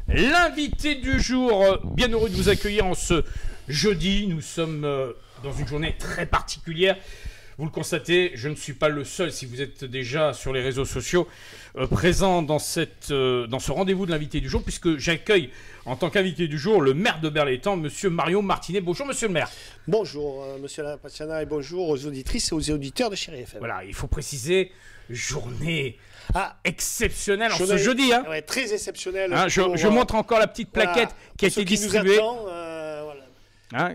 L'invité du jour, bien heureux de vous accueillir en ce jeudi. Nous sommes dans une journée très particulière. Vous le constatez, je ne suis pas le seul, si vous êtes déjà sur les réseaux sociaux, présent dans ce rendez-vous de l'invité du jour, puisque j'accueille en tant qu'invité du jour le maire de Berlétan, monsieur Mario Martinet. Bonjour monsieur le maire. Bonjour monsieur Alain Passiana et bonjour aux auditrices et aux auditeurs de Chéri FM. Voilà, il faut préciser, journée exceptionnelle en ce jeudi. Hein. Ouais, très exceptionnelle. Je montre encore la petite plaquette qui a été distribuée.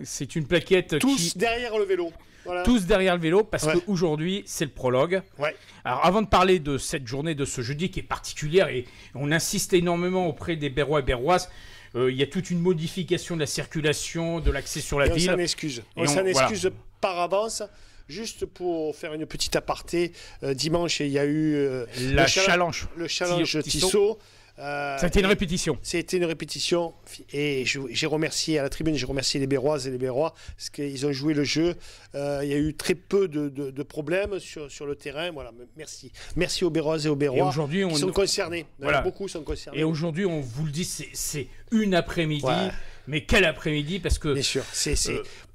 C'est une plaquette tous derrière le vélo. Voilà. Tous derrière le vélo, parce qu'aujourd'hui, c'est le prologue. Ouais. Alors, avant de parler de cette journée, de ce jeudi qui est particulière, et on insiste énormément auprès des Berrois et Berroises, il y a toute une modification de la circulation, de l'accès sur la ville. On s'en excuse. On s'en excuse par avance. Juste pour faire une petite aparté, dimanche, il y a eu le challenge Tissot. Ça a été une répétition. C'était une répétition et j'ai remercié à la tribune, j'ai remercié les Berroises et les Berrois parce qu'ils ont joué le jeu. Il y a eu très peu de problèmes sur le terrain. Voilà, merci aux Berroises et aux Berrois qui sont concernés. Voilà. Beaucoup sont concernés. Et aujourd'hui, on vous le dit, c'est une après-midi. Ouais. Mais quel après-midi, parce que... Bien sûr,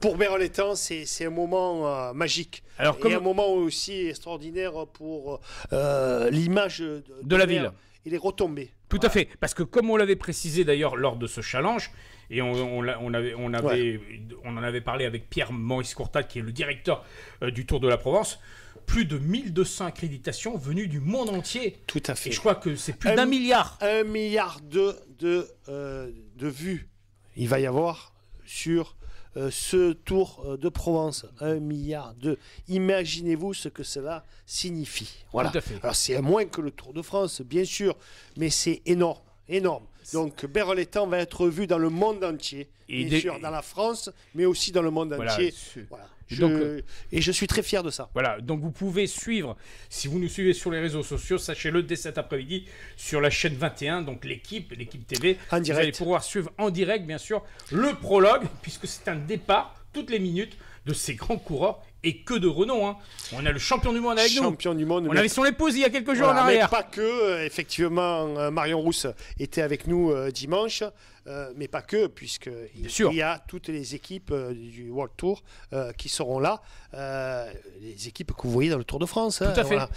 pour Berlétan, c'est un moment magique. Alors, et un moment aussi extraordinaire pour l'image de la ville. Et les retombées. Tout à fait, parce que comme on l'avait précisé d'ailleurs lors de ce challenge, et on en avait parlé avec Pierre-Maurice Courtade, qui est le directeur du Tour de la Provence, plus de 1200 accréditations venues du monde entier. Tout à fait. Et je crois que c'est plus d'1 milliard. 1 milliard de vues il va y avoir sur ce Tour de Provence. 1 milliard de... Imaginez-vous ce que cela signifie. Voilà. Tout à fait. Alors c'est moins que le Tour de France, bien sûr, mais c'est énorme, énorme. Donc Berlétan va être vu dans le monde entier, bien sûr, dans la France, mais aussi dans le monde entier. Voilà. Et je suis très fier de ça. Voilà, donc vous pouvez suivre, si vous nous suivez sur les réseaux sociaux, sachez-le, dès cet après-midi, sur la chaîne 21, donc l'équipe TV, en direct. Vous allez pouvoir suivre en direct, bien sûr, le prologue, puisque c'est un départ, toutes les minutes, de ces grands coureurs, et que de renom. Hein. On a le champion du monde avec nous. Champion du monde. On avait son épouse il y a quelques jours en arrière. Mais pas que, effectivement, Marion Rousse était avec nous dimanche, mais pas que, puisqu'il y a toutes les équipes du World Tour qui seront là, les équipes que vous voyez dans le Tour de France. Tout à fait. Voilà.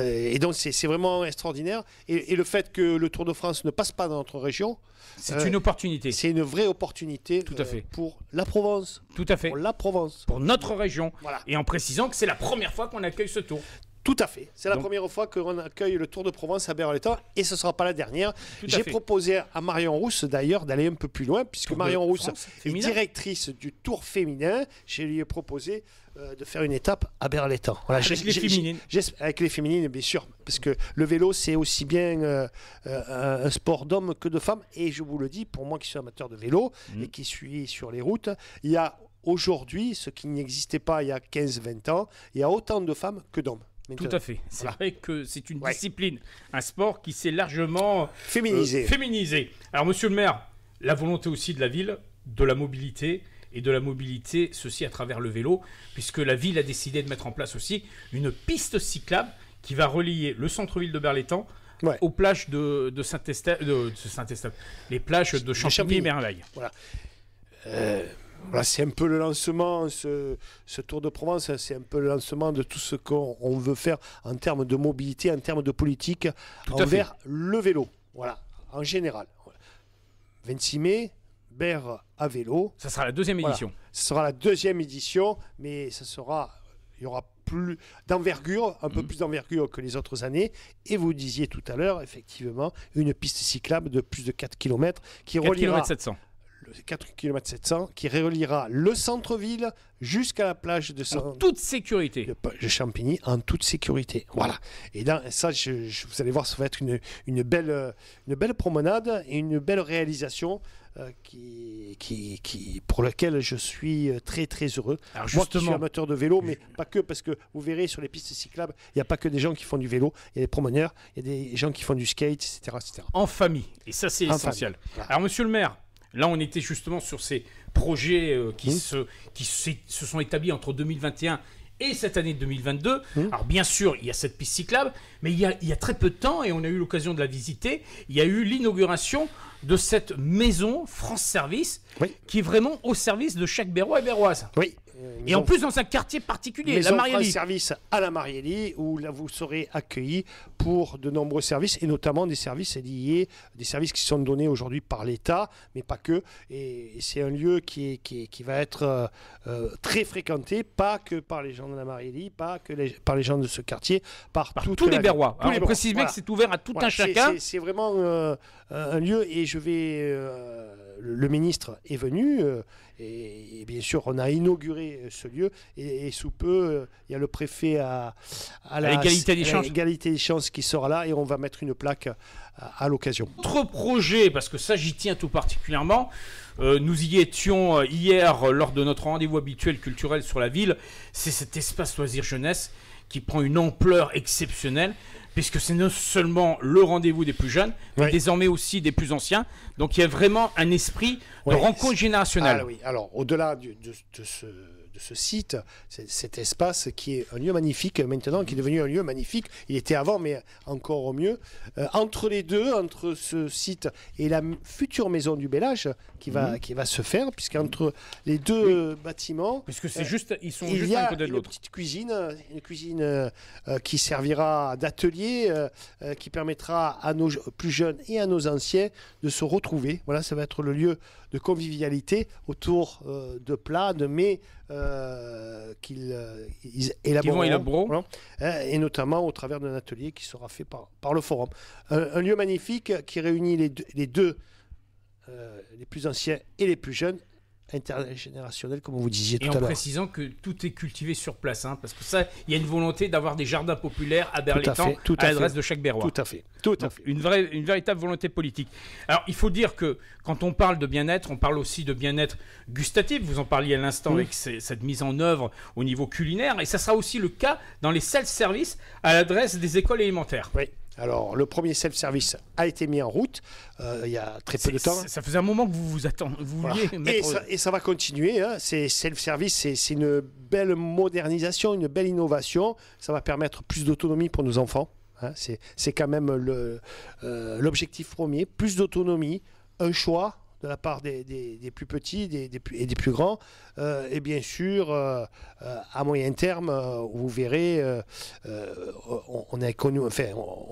Et donc c'est vraiment extraordinaire. Et le fait que le Tour de France ne passe pas dans notre région, c'est une opportunité. C'est une vraie opportunité. Tout à fait. Pour la Provence. Tout à fait. Pour la Provence. Pour notre région. Voilà. Et en précisant que c'est la première fois qu'on accueille ce tour. Tout à fait. C'est la première fois qu'on accueille le Tour de Provence à Berlétan et ce ne sera pas la dernière. J'ai proposé à Marion Rousse d'ailleurs d'aller un peu plus loin puisque Marion Rousse est directrice du Tour féminin. Je lui ai proposé de faire une étape à Berlétan. Voilà, avec les féminines. Avec les féminines, bien sûr, parce que le vélo, c'est aussi bien un sport d'hommes que de femmes. Et je vous le dis, pour moi qui suis amateur de vélo et qui suis sur les routes, il y a aujourd'hui, ce qui n'existait pas il y a 15-20 ans, il y a autant de femmes que d'hommes. Tout à fait. C'est vrai que c'est une discipline, un sport qui s'est largement féminisé. Alors, monsieur le maire, la volonté aussi de la ville, de la mobilité, et de la mobilité, ceci à travers le vélo, puisque la ville a décidé de mettre en place aussi une piste cyclable qui va relier le centre-ville de Berlétan aux plages de Saint-Estève, les plages de Champigny et Merveille. Voilà. Voilà, c'est un peu le lancement, ce Tour de Provence, c'est un peu le lancement de tout ce qu'on veut faire en termes de mobilité, en termes de politique envers le vélo. Voilà, en général. 26 mai, Berre à vélo. Ça sera la deuxième édition. Ce sera la deuxième édition, mais il y aura plus d'envergure, un peu plus d'envergure que les autres années. Et vous disiez tout à l'heure, effectivement, une piste cyclable de plus de 4 km qui reliera... 4 km 700 qui reliera le centre-ville jusqu'à la plage de toute sécurité de Champigny en toute sécurité. Voilà. Et là, ça, vous allez voir, ça va être une belle promenade et une belle réalisation pour laquelle je suis très très heureux. Alors moi qui suis amateur de vélo, mais pas que, parce que vous verrez sur les pistes cyclables, il n'y a pas que des gens qui font du vélo, il y a des promeneurs, il y a des gens qui font du skate, etc. En famille. Et ça, c'est essentiel. Voilà. Alors, monsieur le maire, là, on était justement sur ces projets qui se sont établis entre 2021 et cette année 2022. Alors bien sûr, il y a cette piste cyclable, mais il y a très peu de temps, et on a eu l'occasion de la visiter, il y a eu l'inauguration de cette maison France Service, qui est vraiment au service de chaque Berrois et Berroise. Oui. Et en plus dans un quartier particulier, la Marielli. Service à la Marielli, où là vous serez accueillis pour de nombreux services, et notamment des services liés, des services qui sont donnés aujourd'hui par l'État, mais pas que. Et c'est un lieu qui va être très fréquenté, pas que par les gens de la Marielli, pas que par les gens de ce quartier, par tous les Berrois. On précise bien que c'est ouvert à tout un chacun. C'est vraiment un lieu, et le ministre est venu, et bien sûr on a inauguré ce lieu, et sous peu il y a le préfet à l'égalité des chances qui sera là, et on va mettre une plaque à l'occasion. Autre projet, parce que ça j'y tiens tout particulièrement, nous y étions hier lors de notre rendez-vous habituel culturel sur la ville, c'est cet espace loisir jeunesse qui prend une ampleur exceptionnelle, puisque c'est non seulement le rendez-vous des plus jeunes, mais désormais aussi des plus anciens. Donc il y a vraiment un esprit de rencontre générationnelle. Oui. Alors au-delà de ce site, cet espace qui est un lieu magnifique maintenant, qui est devenu un lieu magnifique, il était avant, mais encore au mieux. Entre les deux, entre ce site et la future maison du Bellage qui va se faire, puisqu'entre les deux bâtiments, puisque ils sont juste un côté de l'autre. Une cuisine qui servira d'atelier, qui permettra à nos plus jeunes et à nos anciens de se retrouver. Voilà, ça va être le lieu de convivialité autour de plats, de mets qu'ils élaboreront, et notamment au travers d'un atelier qui sera fait par le forum. Un lieu magnifique qui réunit les deux, les plus anciens et les plus jeunes, intergénérationnel, comme vous disiez tout à l'heure. Et en précisant que tout est cultivé sur place, parce que ça, il y a une volonté d'avoir des jardins populaires à Berlétan, à l'adresse de chaque Berrois. Tout à fait. Une véritable volonté politique. Alors, il faut dire que quand on parle de bien-être, on parle aussi de bien-être gustatif. Vous en parliez à l'instant avec cette mise en œuvre au niveau culinaire, et ça sera aussi le cas dans les self-service à l'adresse des écoles élémentaires. Oui. Alors, le premier self-service a été mis en route il y a très peu de temps. Ça faisait un moment que vous vouliez mettre... Et ça va continuer. Ces self-service, c'est une belle modernisation, une belle innovation. Ça va permettre plus d'autonomie pour nos enfants. C'est quand même l'objectif premier. Plus d'autonomie, un choix de la part des plus petits et des plus grands. Et bien sûr, à moyen terme, vous verrez, on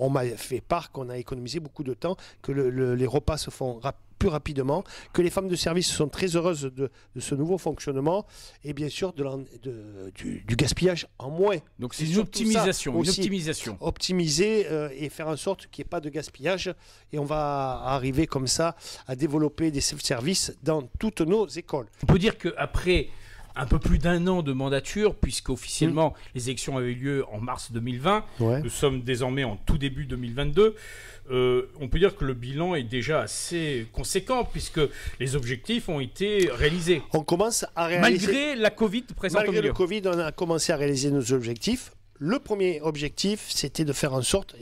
m'a fait part qu'on a économisé beaucoup de temps, que les repas se font plus rapidement, que les femmes de service sont très heureuses de ce nouveau fonctionnement, et bien sûr du gaspillage en moins. Donc c'est une optimisation. Optimiser et faire en sorte qu'il n'y ait pas de gaspillage, et on va arriver comme ça à développer des self-services dans toutes nos écoles. On peut dire qu'après un peu plus d'un an de mandature, puisqu'officiellement les élections avaient eu lieu en mars 2020, nous sommes désormais en tout début 2022, on peut dire que le bilan est déjà assez conséquent, puisque les objectifs ont été réalisés. On commence à réaliser... Malgré la Covid présente au milieu. Malgré le Covid, on a commencé à réaliser nos objectifs. Le premier objectif, c'était de faire en sorte,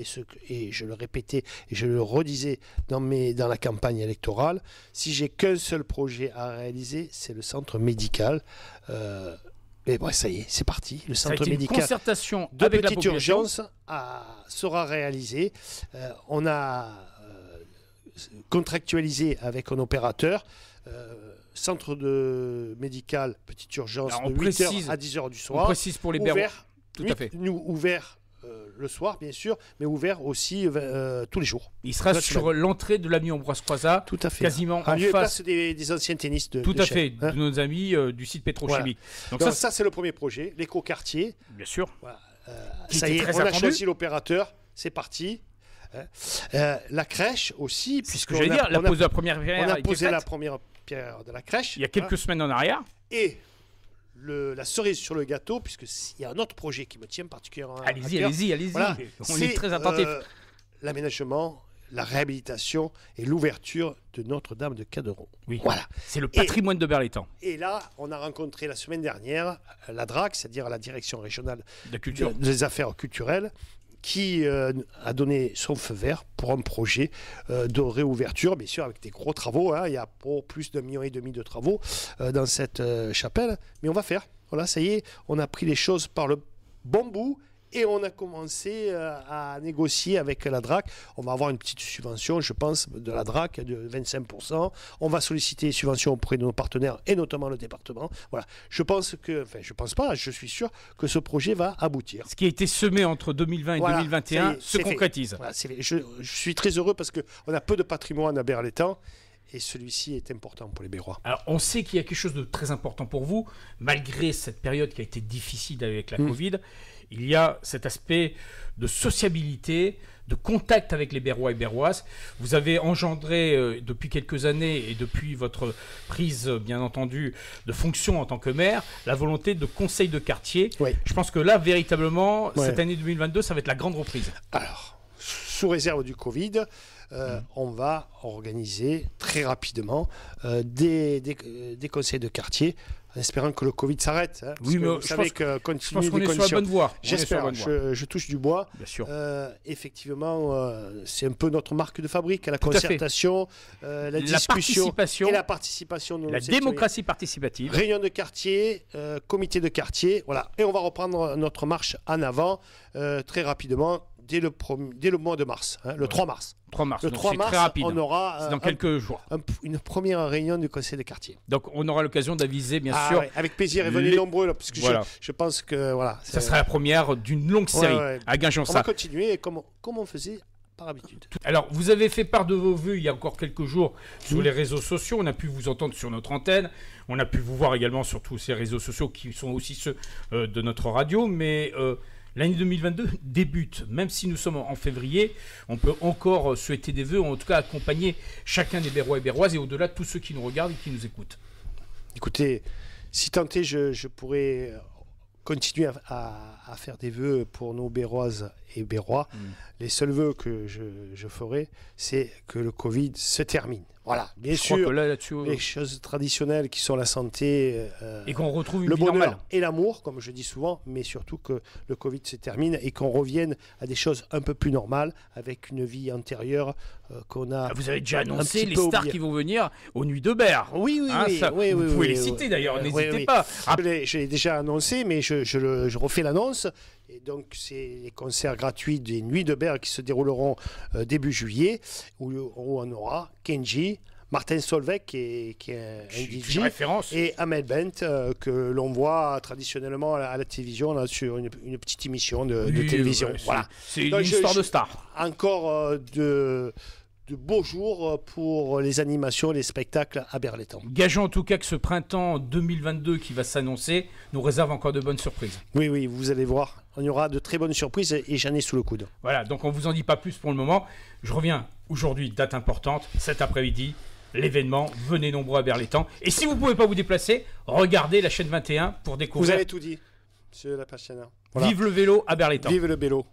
et je le répétais et je le redisais dans la campagne électorale, si j'ai qu'un seul projet à réaliser, c'est le centre médical. Et bon, ça y est, c'est parti. Le centre médical concertation de avec petite urgence sera réalisé. On a contractualisé avec un opérateur. Centre médical petite urgence de 8h à 10h du soir. On précise pour les Berrois. Tout à fait. Nous, ouvert le soir, bien sûr, mais ouvert aussi tous les jours. Il sera sur l'entrée de l'avenue Ambroise-Croizat, tout à fait, quasiment en face des anciens tennistes. Tout à fait, de nos amis du site pétrochimique. Voilà. Donc ça, c'est le premier projet, l'éco-quartier. Bien sûr. Voilà. Ça y est, on a choisi l'opérateur, c'est parti. La crèche aussi, puisque j'allais dire, on a posé la première pierre de la crèche. Il y a quelques semaines en arrière. Et la cerise sur le gâteau, puisqu'il y a un autre projet qui me tient particulièrement à cœur. Allez-y. Voilà, on est très attentifs. L'aménagement, la réhabilitation et l'ouverture de Notre-Dame de Caderon. Oui, voilà. C'est le patrimoine de Berlétan. Et là, on a rencontré la semaine dernière la DRAC, c'est-à-dire la Direction régionale des affaires culturelles, qui a donné son feu vert pour un projet de réouverture, bien sûr avec des gros travaux. Il y a pour plus d'1,5 million de travaux dans cette chapelle, mais on va faire. voilà, ça y est, on a pris les choses par le bon bout. Et on a commencé à négocier avec la DRAC. On va avoir une petite subvention, je pense, de la DRAC de 25%. On va solliciter des subventions auprès de nos partenaires et notamment le département. Voilà. Je suis sûr que ce projet va aboutir. Ce qui a été semé entre 2020 et 2021 se concrétise. Voilà, je suis très heureux parce qu'on a peu de patrimoine à Berlétan. Et celui-ci est important pour les Bérois. Alors, on sait qu'il y a quelque chose de très important pour vous, malgré cette période qui a été difficile avec la Covid. Il y a cet aspect de sociabilité, de contact avec les Bérois et Béroises. Vous avez engendré depuis quelques années et depuis votre prise, bien entendu, de fonction en tant que maire, la volonté de conseil de quartier. Oui. Je pense que là, véritablement, cette année 2022, ça va être la grande reprise. Alors, sous réserve du Covid, on va organiser très rapidement des conseils de quartier en espérant que le Covid s'arrête. Hein, oui, mais vous savez que continue je pense qu'on est sur la bonne voie. J'espère, je touche du bois. Bien sûr. Effectivement, c'est un peu notre marque de fabrique, la concertation, la discussion et la participation de la démocratie participative. Réunion de quartier, comité de quartier, voilà. Et on va reprendre notre marche en avant très rapidement. Dès le mois de mars, le 3 mars. 3 mars, le donc 3 mars, très rapide. On aura dans quelques jours. Une première réunion du conseil de quartier. Donc on aura l'occasion d'aviser, bien sûr. Ouais, avec plaisir, et venez nombreux, là, parce que je pense que voilà. Ça sera la première d'une longue série à Guingamp. On va continuer comme on faisait par habitude. Alors, vous avez fait part de vos vues il y a encore quelques jours sur les réseaux sociaux. On a pu vous entendre sur notre antenne. On a pu vous voir également sur tous ces réseaux sociaux qui sont aussi ceux de notre radio. Mais l'année 2022 débute. Même si nous sommes en février, on peut encore souhaiter des vœux, en tout cas accompagner chacun des Bérois et Béroises et au-delà tous ceux qui nous regardent et qui nous écoutent. Écoutez, si tant est, je pourrais continuer à faire des vœux pour nos Béroises et Bérois. Les seuls vœux que je ferai, c'est que le Covid se termine. Voilà, bien sûr, les choses traditionnelles qui sont la santé, et qu'on retrouve le bonheur et l'amour, comme je dis souvent, mais surtout que le Covid se termine et qu'on revienne à des choses un peu plus normales, avec une vie antérieure qu'on a. Vous avez déjà annoncé les stars qui vont venir aux Nuits de Berre. Oui, vous pouvez les citer d'ailleurs, n'hésitez pas. Je l'ai déjà annoncé, mais je refais l'annonce. Et donc, c'est les concerts gratuits des Nuits de Berre qui se dérouleront début juillet, où on aura Kenji, Martin Solveig, qui est un DJ, et Ahmed Bent, que l'on voit traditionnellement à la télévision, là, sur une petite émission de télévision. Voilà. C'est une histoire de star. Encore de beaux jours pour les animations et les spectacles à Berlétan. Gageons en tout cas que ce printemps 2022 qui va s'annoncer nous réserve encore de bonnes surprises. Oui, vous allez voir. On y aura de très bonnes surprises et j'en ai sous le coude. Voilà, donc on ne vous en dit pas plus pour le moment. Je reviens aujourd'hui, date importante, cet après-midi, l'événement. Venez nombreux à Berlétan. Et si vous ne pouvez pas vous déplacer, regardez la chaîne 21 pour découvrir. Vous avez tout dit, monsieur Lapassiana. Voilà. Vive le vélo à Berlétan. Vive le vélo.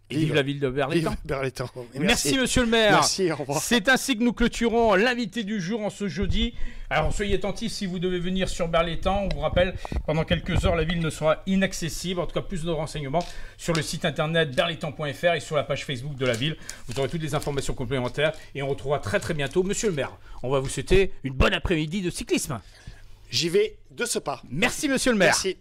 Et vive la ville de Berlétan. Vive Berlétan. Merci monsieur le maire. Merci, au revoir. C'est ainsi que nous clôturons l'invité du jour en ce jeudi. Alors soyez attentifs si vous devez venir sur Berlétan. On vous rappelle, pendant quelques heures, la ville ne sera inaccessible. En tout cas, plus de renseignements sur le site internet berlétan.fr et sur la page Facebook de la ville. Vous aurez toutes les informations complémentaires et on retrouvera très très bientôt monsieur le maire. On va vous souhaiter une bonne après-midi de cyclisme. J'y vais de ce pas. Merci monsieur le maire. Merci.